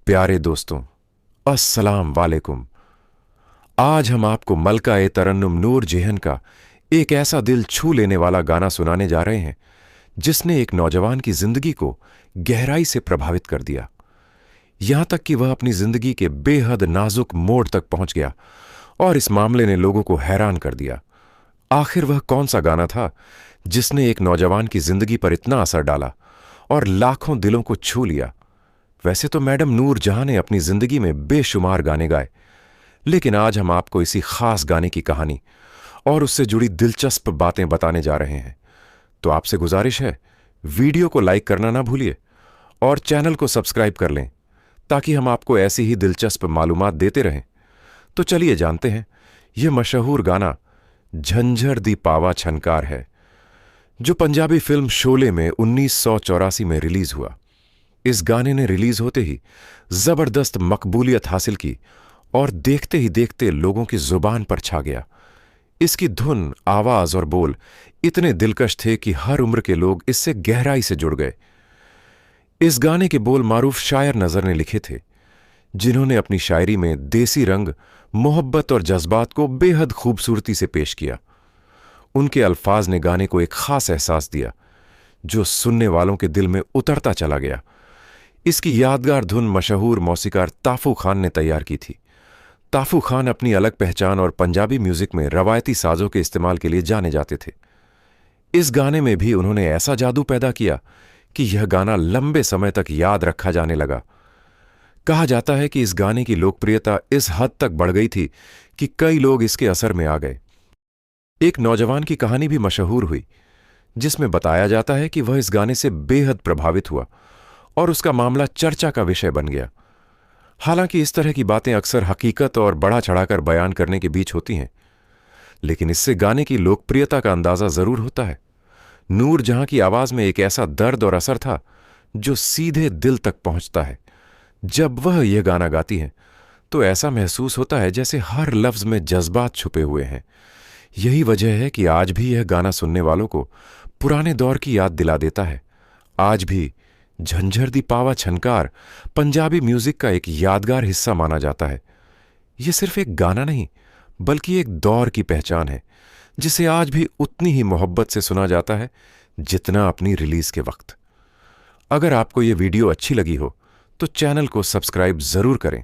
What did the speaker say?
प्यारे दोस्तों, अस्सलाम वालेकुम। आज हम आपको मलका ए तरन्नुम नूर जेहन का एक ऐसा दिल छू लेने वाला गाना सुनाने जा रहे हैं जिसने एक नौजवान की जिंदगी को गहराई से प्रभावित कर दिया, यहां तक कि वह अपनी जिंदगी के बेहद नाजुक मोड़ तक पहुंच गया और इस मामले ने लोगों को हैरान कर दिया। आखिर वह कौन सा गाना था जिसने एक नौजवान की जिंदगी पर इतना असर डाला और लाखों दिलों को छू लिया? वैसे तो मैडम नूर जहां ने अपनी जिंदगी में बेशुमार गाने गाए, लेकिन आज हम आपको इसी खास गाने की कहानी और उससे जुड़ी दिलचस्प बातें बताने जा रहे हैं। तो आपसे गुजारिश है, वीडियो को लाइक करना ना भूलिए और चैनल को सब्सक्राइब कर लें ताकि हम आपको ऐसी ही दिलचस्प मालूमात देते रहें। तो चलिए जानते हैं, यह मशहूर गाना झंझर दी पावा छनकार है, जो पंजाबी फिल्म शोले में 1984 में रिलीज हुआ। इस गाने ने रिलीज होते ही जबरदस्त मकबूलियत हासिल की और देखते ही देखते लोगों की जुबान पर छा गया। इसकी धुन, आवाज और बोल इतने दिलकश थे कि हर उम्र के लोग इससे गहराई से जुड़ गए। इस गाने के बोल मारूफ शायर नजर ने लिखे थे, जिन्होंने अपनी शायरी में देसी रंग, मोहब्बत और जज्बात को बेहद खूबसूरती से पेश किया। उनके अल्फाज ने गाने को एक खास एहसास दिया जो सुनने वालों के दिल में उतरता चला गया। इसकी यादगार धुन मशहूर मौसीकार ताफू खान ने तैयार की थी। ताफू खान अपनी अलग पहचान और पंजाबी म्यूजिक में रवायती साजों के इस्तेमाल के लिए जाने जाते थे। इस गाने में भी उन्होंने ऐसा जादू पैदा किया कि यह गाना लंबे समय तक याद रखा जाने लगा। कहा जाता है कि इस गाने की लोकप्रियता इस हद तक बढ़ गई थी कि कई लोग इसके असर में आ गए। एक नौजवान की कहानी भी मशहूर हुई, जिसमें बताया जाता है कि वह इस गाने से बेहद प्रभावित हुआ और उसका मामला चर्चा का विषय बन गया। हालांकि इस तरह की बातें अक्सर हकीकत और बढ़ा चढ़ाकर बयान करने के बीच होती हैं, लेकिन इससे गाने की लोकप्रियता का अंदाजा जरूर होता है। नूर जहां की आवाज में एक ऐसा दर्द और असर था जो सीधे दिल तक पहुंचता है। जब वह यह गाना गाती हैं तो ऐसा महसूस होता है जैसे हर लफ्ज में जज्बात छुपे हुए हैं। यही वजह है कि आज भी यह गाना सुनने वालों को पुराने दौर की याद दिला देता है। आज भी झंझर दी पावा छनकार पंजाबी म्यूजिक का एक यादगार हिस्सा माना जाता है। यह सिर्फ एक गाना नहीं, बल्कि एक दौर की पहचान है, जिसे आज भी उतनी ही मोहब्बत से सुना जाता है जितना अपनी रिलीज के वक्त। अगर आपको यह वीडियो अच्छी लगी हो तो चैनल को सब्सक्राइब जरूर करें